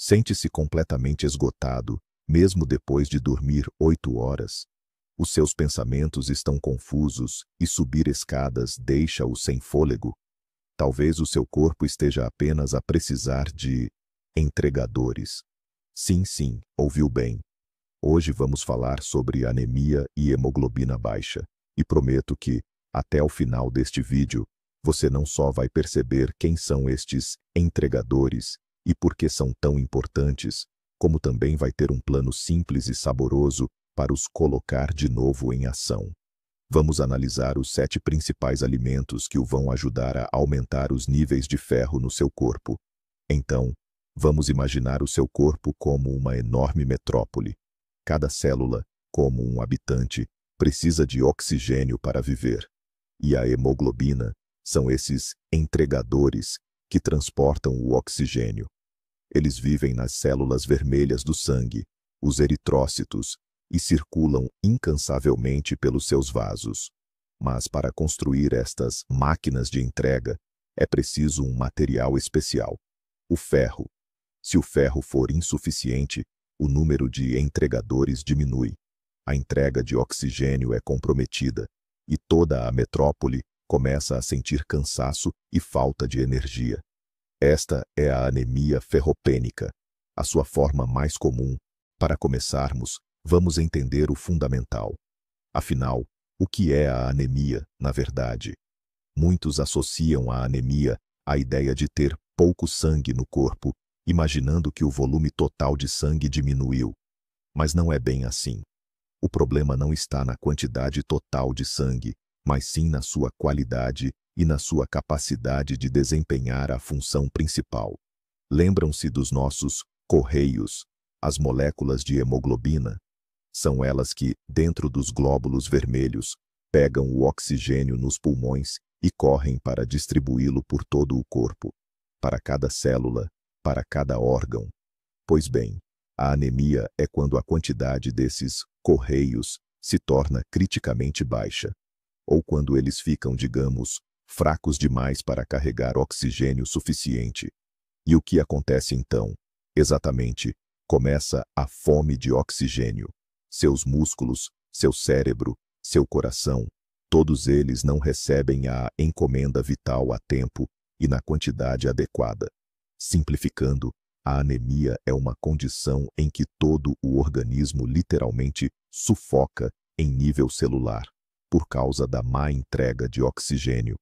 Sente-se completamente esgotado, mesmo depois de dormir 8 horas. Os seus pensamentos estão confusos e subir escadas deixa-o sem fôlego. Talvez o seu corpo esteja apenas a precisar de entregadores. Sim, sim, ouviu bem. Hoje vamos falar sobre anemia e hemoglobina baixa. E prometo que, até o final deste vídeo, você não só vai perceber quem são estes entregadores e por que são tão importantes, como também vai ter um plano simples e saboroso para os colocar de novo em ação. Vamos analisar os 7 principais alimentos que o vão ajudar a aumentar os níveis de ferro no seu corpo. Então, vamos imaginar o seu corpo como uma enorme metrópole. Cada célula, como um habitante, precisa de oxigênio para viver. E a hemoglobina são esses entregadores que transportam o oxigênio. Eles vivem nas células vermelhas do sangue, os eritrócitos, e circulam incansavelmente pelos seus vasos. Mas para construir estas máquinas de entrega, é preciso um material especial: o ferro. Se o ferro for insuficiente, o número de entregadores diminui. A entrega de oxigênio é comprometida, e toda a metrópole começa a sentir cansaço e falta de energia. Esta é a anemia ferropênica, a sua forma mais comum. Para começarmos, vamos entender o fundamental. Afinal, o que é a anemia, na verdade? Muitos associam a anemia à ideia de ter pouco sangue no corpo, imaginando que o volume total de sangue diminuiu. Mas não é bem assim. O problema não está na quantidade total de sangue, mas sim na sua qualidade e na sua capacidade de desempenhar a função principal. Lembram-se dos nossos correios, as moléculas de hemoglobina? São elas que, dentro dos glóbulos vermelhos, pegam o oxigênio nos pulmões e correm para distribuí-lo por todo o corpo, para cada célula, para cada órgão. Pois bem, a anemia é quando a quantidade desses correios se torna criticamente baixa, ou quando eles ficam, digamos, fracos demais para carregar oxigênio suficiente. E o que acontece então? Exatamente, começa a fome de oxigênio. Seus músculos, seu cérebro, seu coração, todos eles não recebem a encomenda vital a tempo e na quantidade adequada. Simplificando, a anemia é uma condição em que todo o organismo literalmente sufoca em nível celular, por causa da má entrega de oxigênio.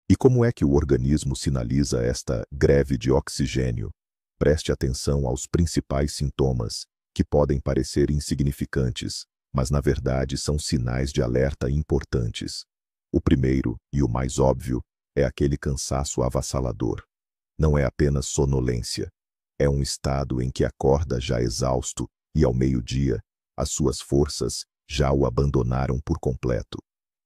E como é que o organismo sinaliza esta greve de oxigênio? Preste atenção aos principais sintomas, que podem parecer insignificantes, mas na verdade são sinais de alerta importantes. O primeiro, e o mais óbvio, é aquele cansaço avassalador. Não é apenas sonolência. É um estado em que acorda já exausto e, ao meio-dia, as suas forças já o abandonaram por completo.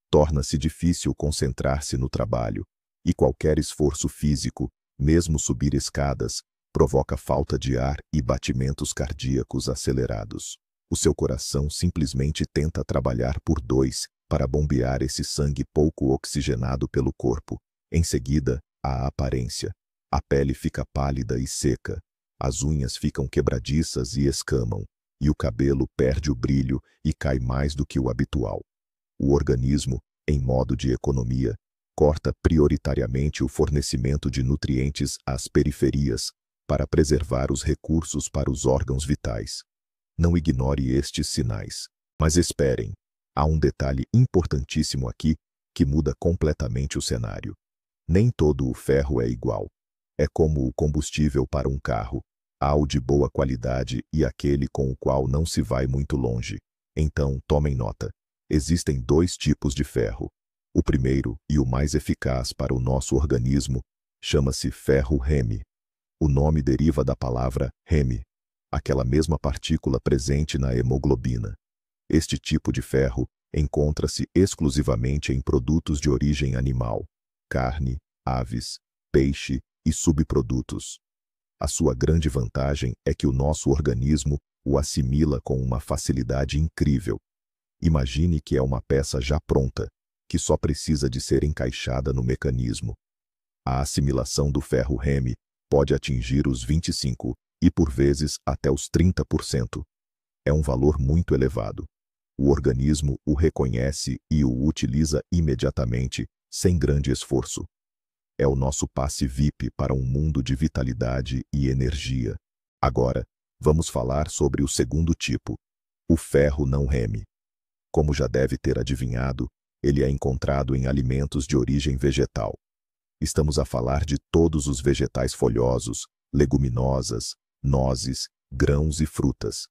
Torna-se difícil concentrar-se no trabalho, e qualquer esforço físico, mesmo subir escadas, provoca falta de ar e batimentos cardíacos acelerados. O seu coração simplesmente tenta trabalhar por 2 para bombear esse sangue pouco oxigenado pelo corpo. Em seguida, a aparência. A pele fica pálida e seca, as unhas ficam quebradiças e escamam, e o cabelo perde o brilho e cai mais do que o habitual. O organismo, em modo de economia, corta prioritariamente o fornecimento de nutrientes às periferias para preservar os recursos para os órgãos vitais. Não ignore estes sinais. Mas esperem, há um detalhe importantíssimo aqui que muda completamente o cenário. Nem todo o ferro é igual. É como o combustível para um carro. Há o de boa qualidade e aquele com o qual não se vai muito longe. Então, tomem nota. Existem 2 tipos de ferro. O primeiro, e o mais eficaz para o nosso organismo, chama-se ferro Hemi. O nome deriva da palavra Hemi, aquela mesma partícula presente na hemoglobina. Este tipo de ferro encontra-se exclusivamente em produtos de origem animal, carne, aves, peixe e subprodutos. A sua grande vantagem é que o nosso organismo o assimila com uma facilidade incrível. Imagine que é uma peça já pronta, que só precisa de ser encaixada no mecanismo. A assimilação do ferro Hemi pode atingir os 25 e por vezes até os 30%. É um valor muito elevado. O organismo o reconhece e o utiliza imediatamente, sem grande esforço. É o nosso passe VIP para um mundo de vitalidade e energia. Agora, vamos falar sobre o segundo tipo, o ferro não reme. Como já deve ter adivinhado, ele é encontrado em alimentos de origem vegetal. Estamos a falar de todos os vegetais folhosos, leguminosas, nozes, grãos e frutas.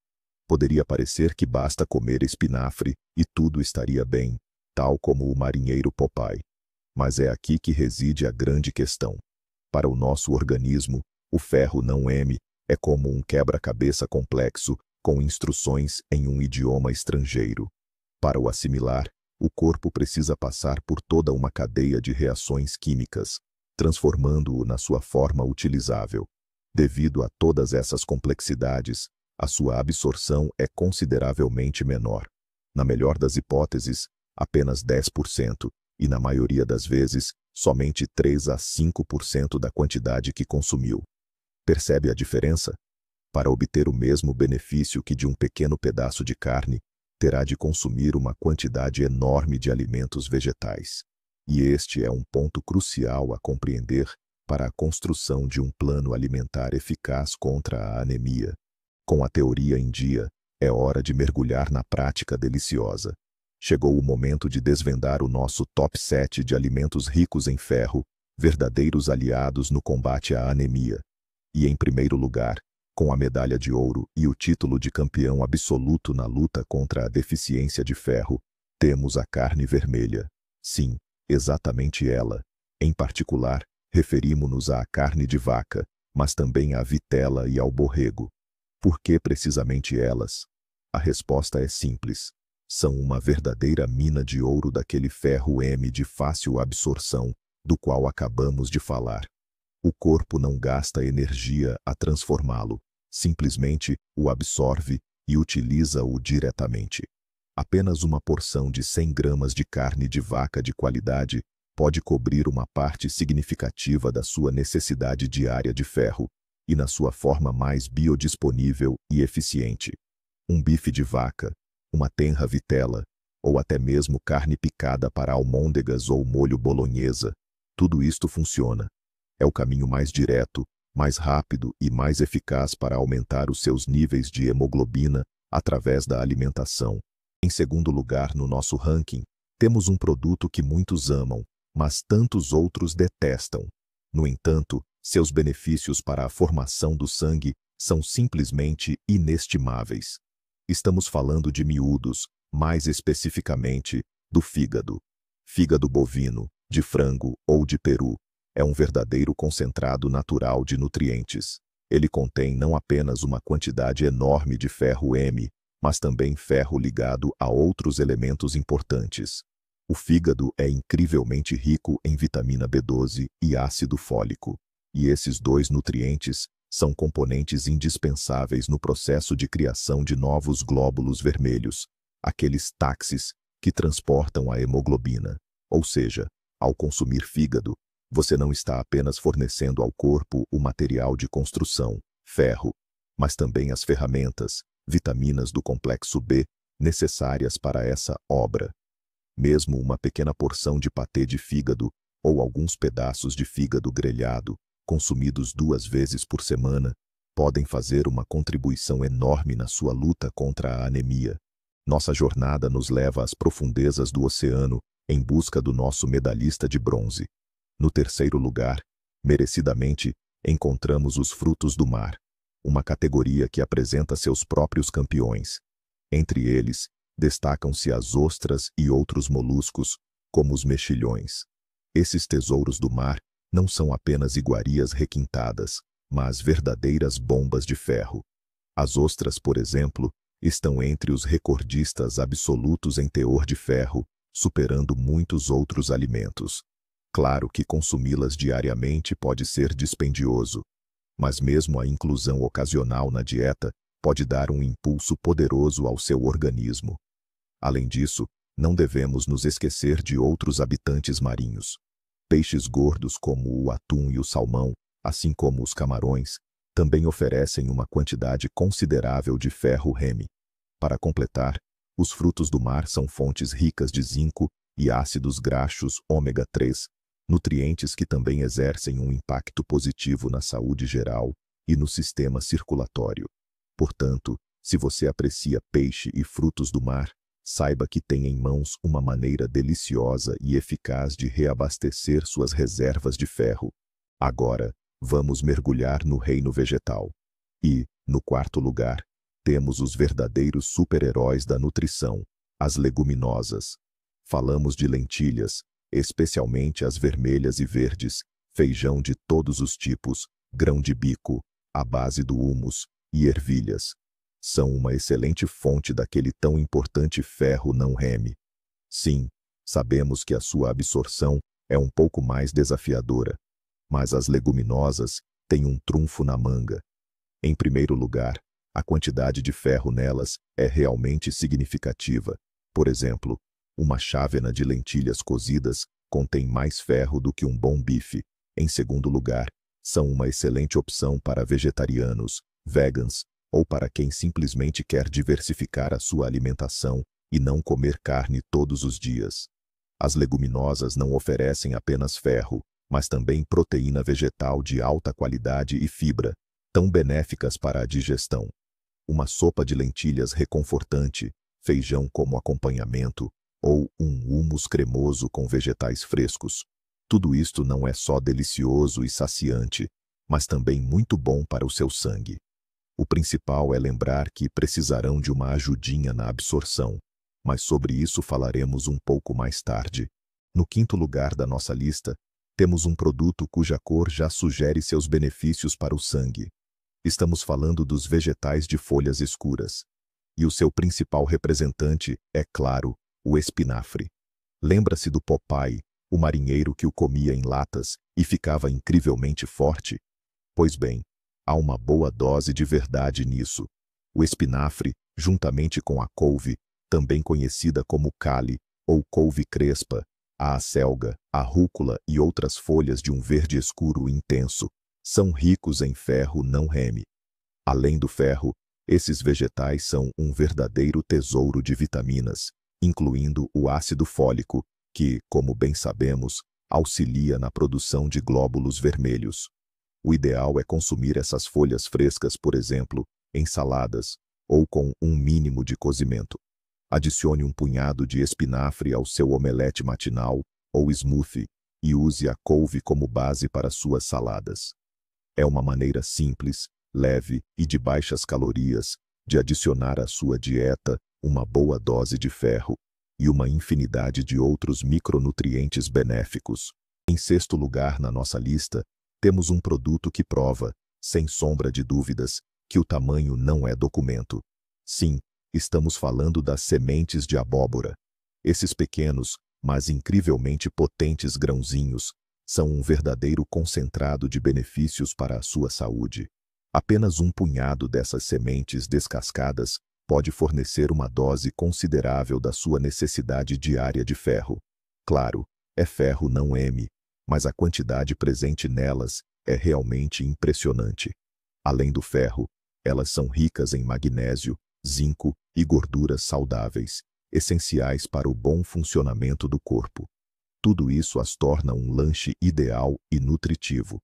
Poderia parecer que basta comer espinafre e tudo estaria bem, tal como o marinheiro Popeye. Mas é aqui que reside a grande questão. Para o nosso organismo, o ferro não M é como um quebra-cabeça complexo com instruções em um idioma estrangeiro. Para o assimilar, o corpo precisa passar por toda uma cadeia de reações químicas, transformando-o na sua forma utilizável. Devido a todas essas complexidades, a sua absorção é consideravelmente menor. Na melhor das hipóteses, apenas 10%, e na maioria das vezes, somente 3 a 5% da quantidade que consumiu. Percebe a diferença? Para obter o mesmo benefício que de um pequeno pedaço de carne, terá de consumir uma quantidade enorme de alimentos vegetais. E este é um ponto crucial a compreender para a construção de um plano alimentar eficaz contra a anemia. Com a teoria em dia, é hora de mergulhar na prática deliciosa. Chegou o momento de desvendar o nosso top 7 de alimentos ricos em ferro, verdadeiros aliados no combate à anemia. E em primeiro lugar, com a medalha de ouro e o título de campeão absoluto na luta contra a deficiência de ferro, temos a carne vermelha. Sim, exatamente ela. Em particular, referimos-nos à carne de vaca, mas também à vitela e ao borrego. Por que precisamente elas? A resposta é simples. São uma verdadeira mina de ouro daquele ferro M de fácil absorção, do qual acabamos de falar. O corpo não gasta energia a transformá-lo, simplesmente o absorve e utiliza-o diretamente. Apenas uma porção de 100 gramas de carne de vaca de qualidade pode cobrir uma parte significativa da sua necessidade diária de ferro, e na sua forma mais biodisponível e eficiente. Um bife de vaca, uma tenra vitela, ou até mesmo carne picada para almôndegas ou molho bolonhesa, tudo isto funciona. É o caminho mais direto, mais rápido e mais eficaz para aumentar os seus níveis de hemoglobina através da alimentação. Em segundo lugar no nosso ranking, temos um produto que muitos amam, mas tantos outros detestam. No entanto, seus benefícios para a formação do sangue são simplesmente inestimáveis. Estamos falando de miúdos, mais especificamente, do fígado. Fígado bovino, de frango ou de peru, é um verdadeiro concentrado natural de nutrientes. Ele contém não apenas uma quantidade enorme de ferro M, mas também ferro ligado a outros elementos importantes. O fígado é incrivelmente rico em vitamina B12 e ácido fólico, e esses dois nutrientes são componentes indispensáveis no processo de criação de novos glóbulos vermelhos, aqueles táxis que transportam a hemoglobina. Ou seja, ao consumir fígado, você não está apenas fornecendo ao corpo o material de construção, ferro, mas também as ferramentas, vitaminas do complexo B, necessárias para essa obra. Mesmo uma pequena porção de patê de fígado ou alguns pedaços de fígado grelhado, consumidos 2 vezes por semana, podem fazer uma contribuição enorme na sua luta contra a anemia. Nossa jornada nos leva às profundezas do oceano em busca do nosso medalhista de bronze. No terceiro lugar, merecidamente, encontramos os frutos do mar, uma categoria que apresenta seus próprios campeões. Entre eles, destacam-se as ostras e outros moluscos, como os mexilhões. Esses tesouros do mar não são apenas iguarias requintadas, mas verdadeiras bombas de ferro. As ostras, por exemplo, estão entre os recordistas absolutos em teor de ferro, superando muitos outros alimentos. Claro que consumi-las diariamente pode ser dispendioso, mas mesmo a inclusão ocasional na dieta pode dar um impulso poderoso ao seu organismo. Além disso, não devemos nos esquecer de outros habitantes marinhos. Peixes gordos como o atum e o salmão, assim como os camarões, Também oferecem uma quantidade considerável de ferro Remi. Para completar, os frutos do mar são fontes ricas de zinco e ácidos graxos ômega 3, nutrientes que também exercem um impacto positivo na saúde geral e no sistema circulatório. Portanto, se você aprecia peixe e frutos do mar, saiba que tem em mãos uma maneira deliciosa e eficaz de reabastecer suas reservas de ferro. Agora, vamos mergulhar no reino vegetal. E, no quarto lugar, temos os verdadeiros super-heróis da nutrição, as leguminosas. Falamos de lentilhas, especialmente as vermelhas e verdes, feijão de todos os tipos, grão de bico, à base do humus, e ervilhas. São uma excelente fonte daquele tão importante ferro não Remi. Sim, sabemos que a sua absorção é um pouco mais desafiadora, mas as leguminosas têm um trunfo na manga. Em primeiro lugar, a quantidade de ferro nelas é realmente significativa. Por exemplo, uma chávena de lentilhas cozidas contém mais ferro do que um bom bife. Em segundo lugar, são uma excelente opção para vegetarianos, vegans, ou para quem simplesmente quer diversificar a sua alimentação e não comer carne todos os dias. As leguminosas não oferecem apenas ferro, mas também proteína vegetal de alta qualidade e fibra, tão benéficas para a digestão. Uma sopa de lentilhas reconfortante, feijão como acompanhamento, ou um hummus cremoso com vegetais frescos. Tudo isto não é só delicioso e saciante, mas também muito bom para o seu sangue. O principal é lembrar que precisarão de uma ajudinha na absorção, mas sobre isso falaremos um pouco mais tarde. No quinto lugar da nossa lista, temos um produto cuja cor já sugere seus benefícios para o sangue. Estamos falando dos vegetais de folhas escuras. E o seu principal representante é, claro, o espinafre. Lembra-se do Popeye, o marinheiro que o comia em latas e ficava incrivelmente forte? Pois bem, há uma boa dose de verdade nisso. O espinafre, juntamente com a couve, também conhecida como cale ou couve crespa, a acelga, a rúcula e outras folhas de um verde escuro intenso, são ricos em ferro não Remi. Além do ferro, esses vegetais são um verdadeiro tesouro de vitaminas, incluindo o ácido fólico, que, como bem sabemos, auxilia na produção de glóbulos vermelhos. O ideal é consumir essas folhas frescas, por exemplo, em saladas, ou com um mínimo de cozimento. Adicione um punhado de espinafre ao seu omelete matinal ou smoothie e use a couve como base para suas saladas. É uma maneira simples, leve e de baixas calorias de adicionar à sua dieta uma boa dose de ferro e uma infinidade de outros micronutrientes benéficos. Em sexto lugar na nossa lista, temos um produto que prova, sem sombra de dúvidas, que o tamanho não é documento. Sim, estamos falando das sementes de abóbora. Esses pequenos, mas incrivelmente potentes grãozinhos são um verdadeiro concentrado de benefícios para a sua saúde. Apenas um punhado dessas sementes descascadas pode fornecer uma dose considerável da sua necessidade diária de ferro. Claro, é ferro não M, mas a quantidade presente nelas é realmente impressionante. Além do ferro, elas são ricas em magnésio, zinco e gorduras saudáveis, essenciais para o bom funcionamento do corpo. Tudo isso as torna um lanche ideal e nutritivo.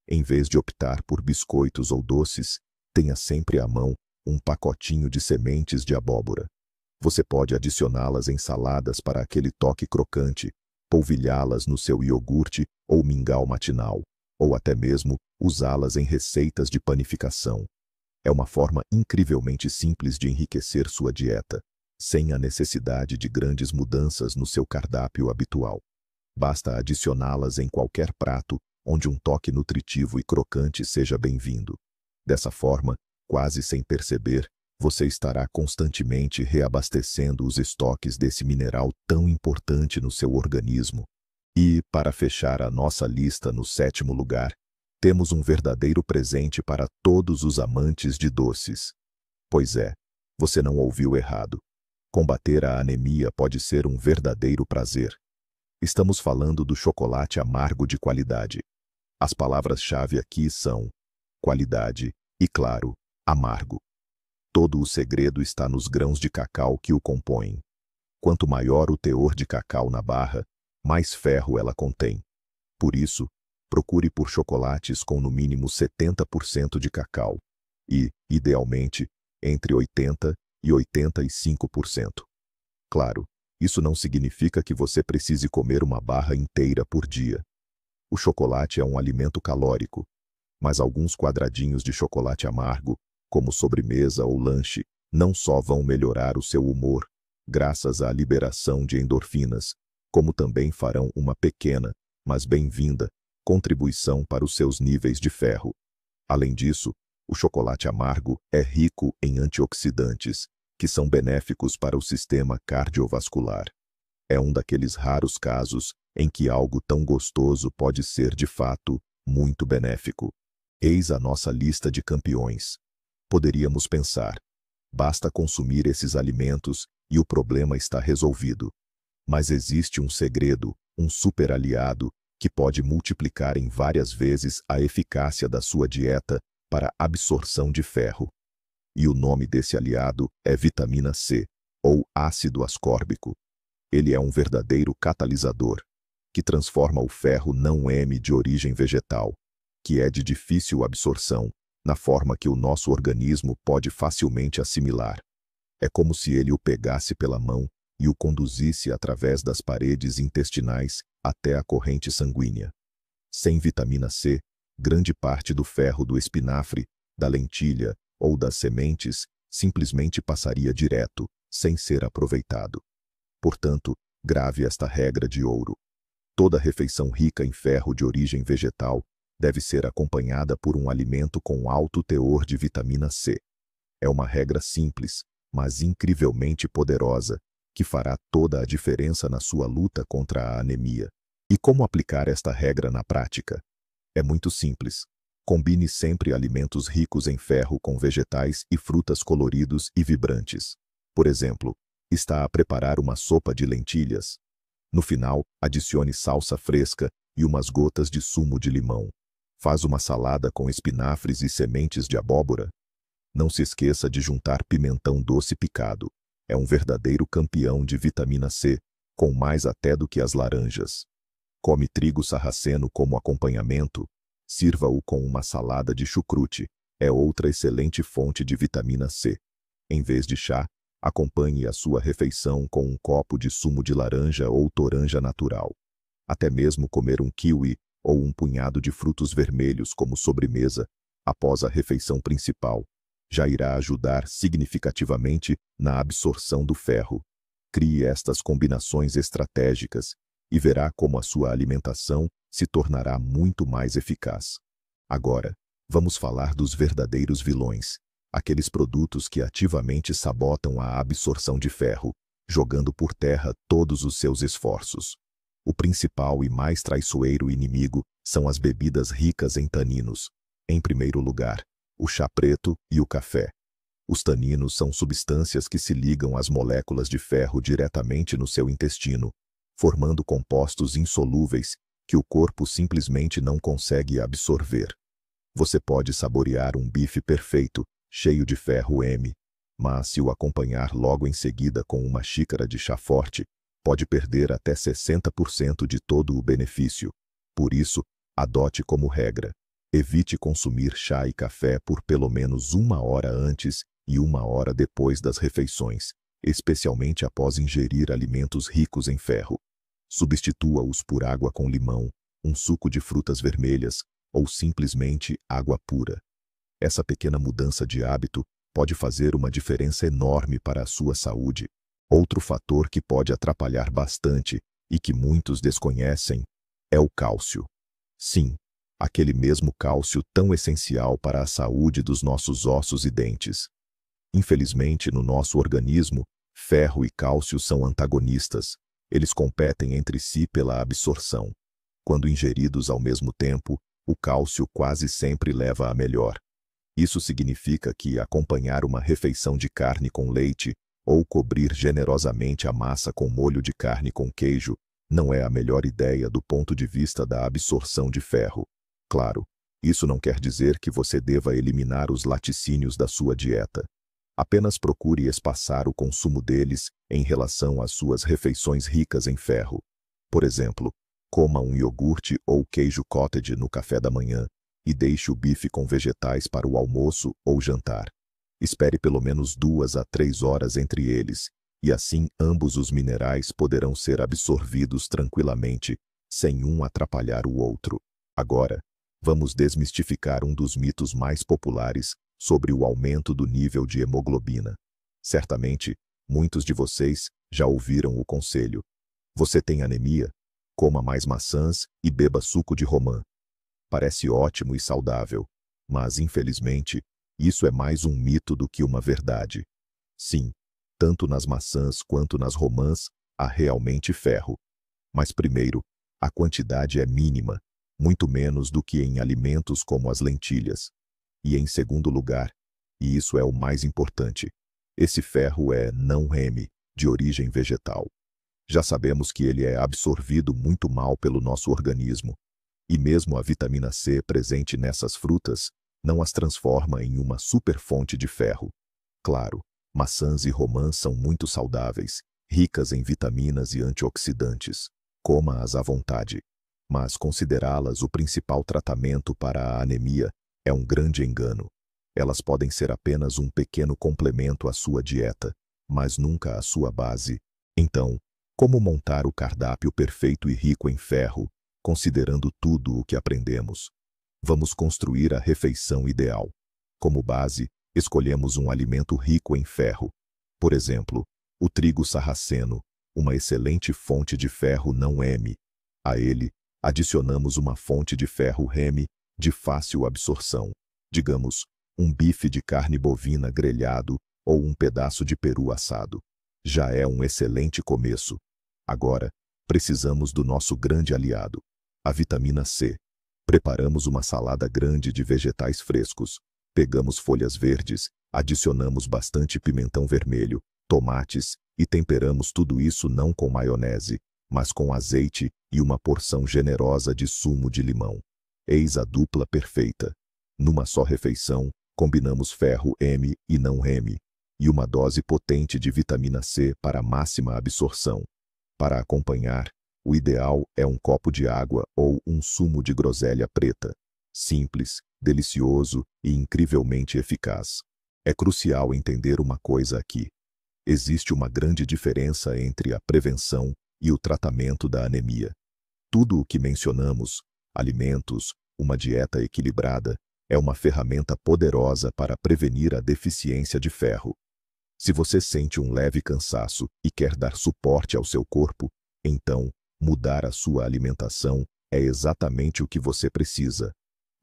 Em vez de optar por biscoitos ou doces, tenha sempre à mão um pacotinho de sementes de abóbora. Você pode adicioná-las em saladas para aquele toque crocante, polvilhá-las no seu iogurte ou mingau matinal, ou até mesmo usá-las em receitas de panificação. É uma forma incrivelmente simples de enriquecer sua dieta, sem a necessidade de grandes mudanças no seu cardápio habitual. Basta adicioná-las em qualquer prato onde um toque nutritivo e crocante seja bem-vindo. Dessa forma, quase sem perceber, você estará constantemente reabastecendo os estoques desse mineral tão importante no seu organismo. E, para fechar a nossa lista no sétimo lugar, temos um verdadeiro presente para todos os amantes de doces. Pois é, você não ouviu errado. Combater a anemia pode ser um verdadeiro prazer. Estamos falando do chocolate amargo de qualidade. As palavras-chave aqui são qualidade e, claro, amargo. Todo o segredo está nos grãos de cacau que o compõem. Quanto maior o teor de cacau na barra, mais ferro ela contém. Por isso, procure por chocolates com no mínimo 70% de cacau e, idealmente, entre 80% e 85%. Claro, isso não significa que você precise comer uma barra inteira por dia. O chocolate é um alimento calórico, mas alguns quadradinhos de chocolate amargo, como sobremesa ou lanche, não só vão melhorar o seu humor, graças à liberação de endorfinas, como também farão uma pequena, mas bem-vinda, contribuição para os seus níveis de ferro. Além disso, o chocolate amargo é rico em antioxidantes, que são benéficos para o sistema cardiovascular. É um daqueles raros casos em que algo tão gostoso pode ser, de fato, muito benéfico. Eis a nossa lista de campeões. Poderíamos pensar, basta consumir esses alimentos e o problema está resolvido. Mas existe um segredo, um super aliado, que pode multiplicar em várias vezes a eficácia da sua dieta para a absorção de ferro. E o nome desse aliado é vitamina C, ou ácido ascórbico. Ele é um verdadeiro catalisador, que transforma o ferro não M de origem vegetal, que é de difícil absorção, na forma que o nosso organismo pode facilmente assimilar. É como se ele o pegasse pela mão e o conduzisse através das paredes intestinais até a corrente sanguínea. Sem vitamina C, grande parte do ferro do espinafre, da lentilha ou das sementes simplesmente passaria direto, sem ser aproveitado. Portanto, grave esta regra de ouro. Toda refeição rica em ferro de origem vegetal deve ser acompanhada por um alimento com alto teor de vitamina C. É uma regra simples, mas incrivelmente poderosa, que fará toda a diferença na sua luta contra a anemia. E como aplicar esta regra na prática? É muito simples. Combine sempre alimentos ricos em ferro com vegetais e frutas coloridos e vibrantes. Por exemplo, está a preparar uma sopa de lentilhas. No final, adicione salsa fresca e umas gotas de sumo de limão. Faz uma salada com espinafres e sementes de abóbora. Não se esqueça de juntar pimentão doce picado. É um verdadeiro campeão de vitamina C, com mais até do que as laranjas. Come trigo sarraceno como acompanhamento. Sirva-o com uma salada de chucrute. É outra excelente fonte de vitamina C. Em vez de chá, acompanhe a sua refeição com um copo de sumo de laranja ou toranja natural. Até mesmo comer um kiwi ou um punhado de frutos vermelhos como sobremesa, após a refeição principal, já irá ajudar significativamente na absorção do ferro. Crie estas combinações estratégicas e verá como a sua alimentação se tornará muito mais eficaz. Agora, vamos falar dos verdadeiros vilões, aqueles produtos que ativamente sabotam a absorção de ferro, jogando por terra todos os seus esforços. O principal e mais traiçoeiro inimigo são as bebidas ricas em taninos. Em primeiro lugar, o chá preto e o café. Os taninos são substâncias que se ligam às moléculas de ferro diretamente no seu intestino, formando compostos insolúveis que o corpo simplesmente não consegue absorver. Você pode saborear um bife perfeito, cheio de ferro M, mas se o acompanhar logo em seguida com uma xícara de chá forte, pode perder até 60% de todo o benefício. Por isso, adote como regra: evite consumir chá e café por pelo menos 1 hora antes e 1 hora depois das refeições, especialmente após ingerir alimentos ricos em ferro. Substitua-os por água com limão, um suco de frutas vermelhas ou simplesmente água pura. Essa pequena mudança de hábito pode fazer uma diferença enorme para a sua saúde. Outro fator que pode atrapalhar bastante e que muitos desconhecem é o cálcio. Sim, aquele mesmo cálcio tão essencial para a saúde dos nossos ossos e dentes. Infelizmente, no nosso organismo, ferro e cálcio são antagonistas. Eles competem entre si pela absorção. Quando ingeridos ao mesmo tempo, o cálcio quase sempre leva a melhor. Isso significa que acompanhar uma refeição de carne com leite ou cobrir generosamente a massa com molho de carne com queijo não é a melhor ideia do ponto de vista da absorção de ferro. Claro, Isso não quer dizer que você deva eliminar os laticínios da sua dieta. Apenas procure espaçar o consumo deles em relação às suas refeições ricas em ferro. Por exemplo, coma um iogurte ou queijo cottage no café da manhã e deixe o bife com vegetais para o almoço ou jantar. Espere pelo menos 2 a 3 horas entre eles, e assim ambos os minerais poderão ser absorvidos tranquilamente, sem um atrapalhar o outro. Agora, vamos desmistificar um dos mitos mais populares sobre o aumento do nível de hemoglobina. Certamente, muitos de vocês já ouviram o conselho: você tem anemia? Coma mais maçãs e beba suco de romã. Parece ótimo e saudável, mas, infelizmente, isso é mais um mito do que uma verdade. Sim, tanto nas maçãs quanto nas romãs há realmente ferro. Mas primeiro, a quantidade é mínima, muito menos do que em alimentos como as lentilhas. E em segundo lugar, e isso é o mais importante, esse ferro é não-REM, de origem vegetal. Já sabemos que ele é absorvido muito mal pelo nosso organismo, e mesmo a vitamina C presente nessas frutas não as transforma em uma superfonte de ferro. Claro, maçãs e romãs são muito saudáveis, ricas em vitaminas e antioxidantes. Coma-as à vontade. Mas considerá-las o principal tratamento para a anemia é um grande engano. Elas podem ser apenas um pequeno complemento à sua dieta, mas nunca a sua base. Então, como montar o cardápio perfeito e rico em ferro, considerando tudo o que aprendemos? Vamos construir a refeição ideal. Como base, escolhemos um alimento rico em ferro. Por exemplo, o trigo sarraceno, uma excelente fonte de ferro não-REM. A ele, adicionamos uma fonte de ferro REM de fácil absorção. Digamos, um bife de carne bovina grelhado ou um pedaço de peru assado. Já é um excelente começo. Agora, precisamos do nosso grande aliado, a vitamina C. Preparamos uma salada grande de vegetais frescos. Pegamos folhas verdes, adicionamos bastante pimentão vermelho, tomates e temperamos tudo isso não com maionese, mas com azeite e uma porção generosa de sumo de limão. Eis a dupla perfeita. Numa só refeição, combinamos ferro M e não REM, e uma dose potente de vitamina C para máxima absorção. Para acompanhar, o ideal é um copo de água ou um sumo de groselha preta. Simples, delicioso e incrivelmente eficaz. É crucial entender uma coisa aqui. Existe uma grande diferença entre a prevenção e o tratamento da anemia. Tudo o que mencionamos, alimentos, uma dieta equilibrada, é uma ferramenta poderosa para prevenir a deficiência de ferro. Se você sente um leve cansaço e quer dar suporte ao seu corpo, então, mudar a sua alimentação é exatamente o que você precisa.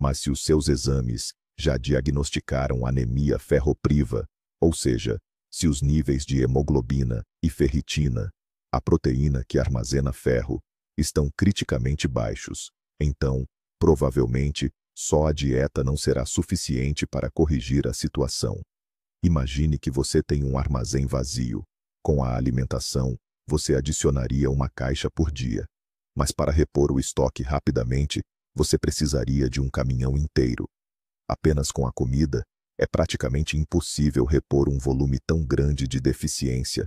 Mas se os seus exames já diagnosticaram anemia ferropriva, ou seja, se os níveis de hemoglobina e ferritina, a proteína que armazena ferro, estão criticamente baixos, então, provavelmente, só a dieta não será suficiente para corrigir a situação. Imagine que você tem um armazém vazio. Com a alimentação, você adicionaria uma caixa por dia. Mas para repor o estoque rapidamente, você precisaria de um caminhão inteiro. Apenas com a comida, é praticamente impossível repor um volume tão grande de deficiência,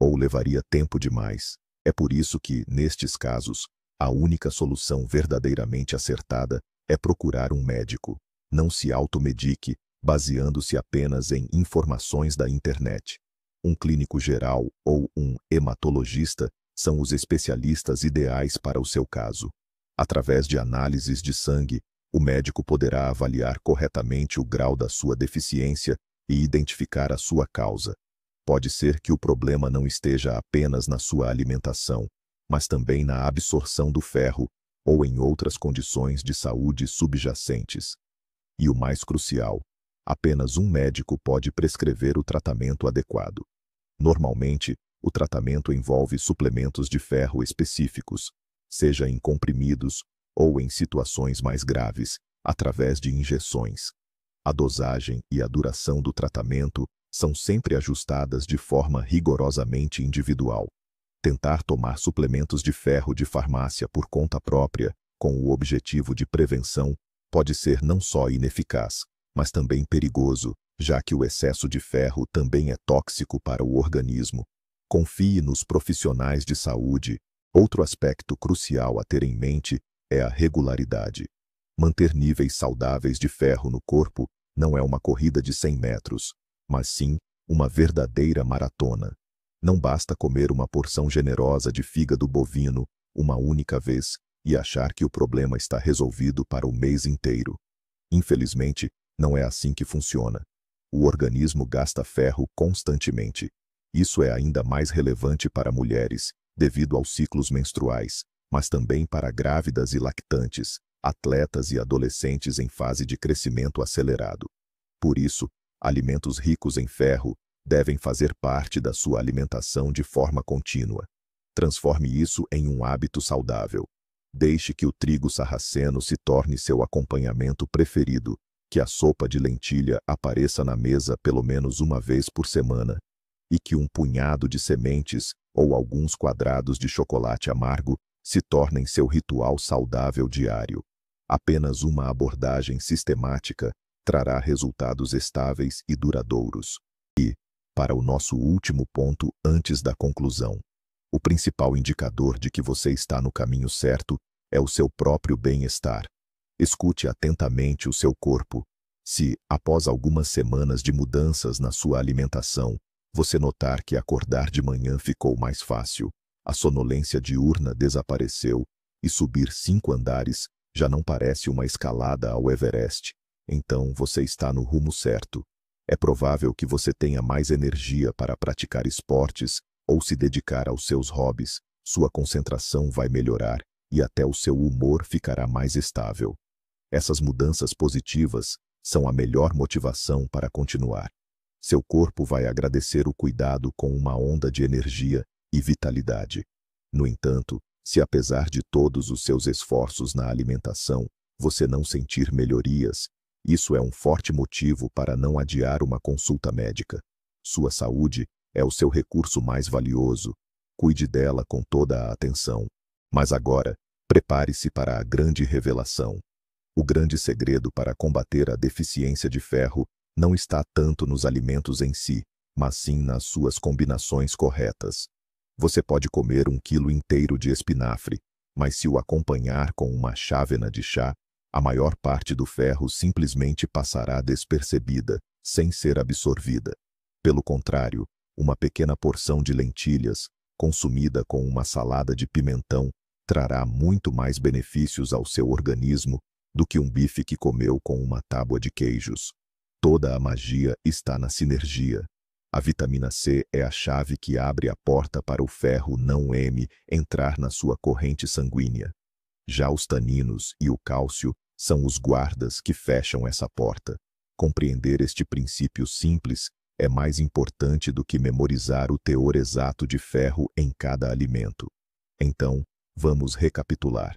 ou levaria tempo demais. É por isso que, nestes casos, a única solução verdadeiramente acertada é procurar um médico. Não se automedique, baseando-se apenas em informações da internet. Um clínico geral ou um hematologista são os especialistas ideais para o seu caso. Através de análises de sangue, o médico poderá avaliar corretamente o grau da sua deficiência e identificar a sua causa. Pode ser que o problema não esteja apenas na sua alimentação, mas também na absorção do ferro ou em outras condições de saúde subjacentes. E o mais crucial, apenas um médico pode prescrever o tratamento adequado. Normalmente, o tratamento envolve suplementos de ferro específicos, seja em comprimidos ou em situações mais graves, através de injeções. A dosagem e a duração do tratamento são sempre ajustadas de forma rigorosamente individual. Tentar tomar suplementos de ferro de farmácia por conta própria, com o objetivo de prevenção, pode ser não só ineficaz, mas também perigoso, já que o excesso de ferro também é tóxico para o organismo. Confie nos profissionais de saúde. Outro aspecto crucial a ter em mente é a regularidade. Manter níveis saudáveis de ferro no corpo não é uma corrida de 100 metros, mas sim uma verdadeira maratona. Não basta comer uma porção generosa de fígado bovino uma única vez e achar que o problema está resolvido para o mês inteiro. Infelizmente, não é assim que funciona. O organismo gasta ferro constantemente. Isso é ainda mais relevante para mulheres, devido aos ciclos menstruais, mas também para grávidas e lactantes, atletas e adolescentes em fase de crescimento acelerado. Por isso, alimentos ricos em ferro devem fazer parte da sua alimentação de forma contínua. Transforme isso em um hábito saudável. Deixe que o trigo sarraceno se torne seu acompanhamento preferido, que a sopa de lentilha apareça na mesa pelo menos uma vez por semana, e que um punhado de sementes ou alguns quadrados de chocolate amargo se tornem seu ritual saudável diário. Apenas uma abordagem sistemática trará resultados estáveis e duradouros. E, para o nosso último ponto antes da conclusão, o principal indicador de que você está no caminho certo é o seu próprio bem-estar. Escute atentamente o seu corpo. Se, após algumas semanas de mudanças na sua alimentação, você notar que acordar de manhã ficou mais fácil, a sonolência diurna desapareceu e subir 5 andares já não parece uma escalada ao Everest, então você está no rumo certo. É provável que você tenha mais energia para praticar esportes ou se dedicar aos seus hobbies, sua concentração vai melhorar e até o seu humor ficará mais estável. Essas mudanças positivas são a melhor motivação para continuar. Seu corpo vai agradecer o cuidado com uma onda de energia e vitalidade. No entanto, se apesar de todos os seus esforços na alimentação, você não sentir melhorias, isso é um forte motivo para não adiar uma consulta médica. Sua saúde é o seu recurso mais valioso. Cuide dela com toda a atenção. Mas agora, prepare-se para a grande revelação. O grande segredo para combater a deficiência de ferro não está tanto nos alimentos em si, mas sim nas suas combinações corretas. Você pode comer 1 quilo inteiro de espinafre, mas se o acompanhar com uma chávena de chá, a maior parte do ferro simplesmente passará despercebida, sem ser absorvida. Pelo contrário, uma pequena porção de lentilhas, consumida com uma salada de pimentão, trará muito mais benefícios ao seu organismo do que um bife que comeu com uma tábua de queijos. Toda a magia está na sinergia. A vitamina C é a chave que abre a porta para o ferro não M entrar na sua corrente sanguínea. Já os taninos e o cálcio são os guardas que fecham essa porta. Compreender este princípio simples é mais importante do que memorizar o teor exato de ferro em cada alimento. Então, vamos recapitular.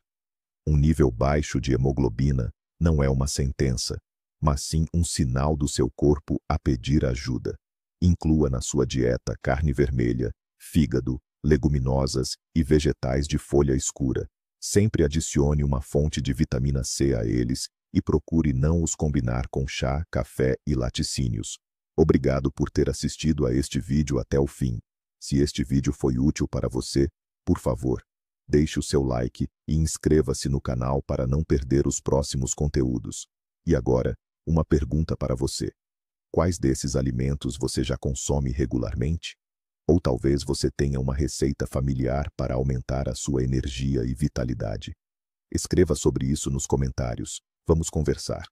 Um nível baixo de hemoglobina não é uma sentença, mas sim um sinal do seu corpo a pedir ajuda. Inclua na sua dieta carne vermelha, fígado, leguminosas e vegetais de folha escura. Sempre adicione uma fonte de vitamina C a eles e procure não os combinar com chá, café e laticínios. Obrigado por ter assistido a este vídeo até o fim. Se este vídeo foi útil para você, por favor, deixe o seu like e inscreva-se no canal para não perder os próximos conteúdos. E agora, uma pergunta para você. Quais desses alimentos você já consome regularmente? Ou talvez você tenha uma receita familiar para aumentar a sua energia e vitalidade? Escreva sobre isso nos comentários. Vamos conversar.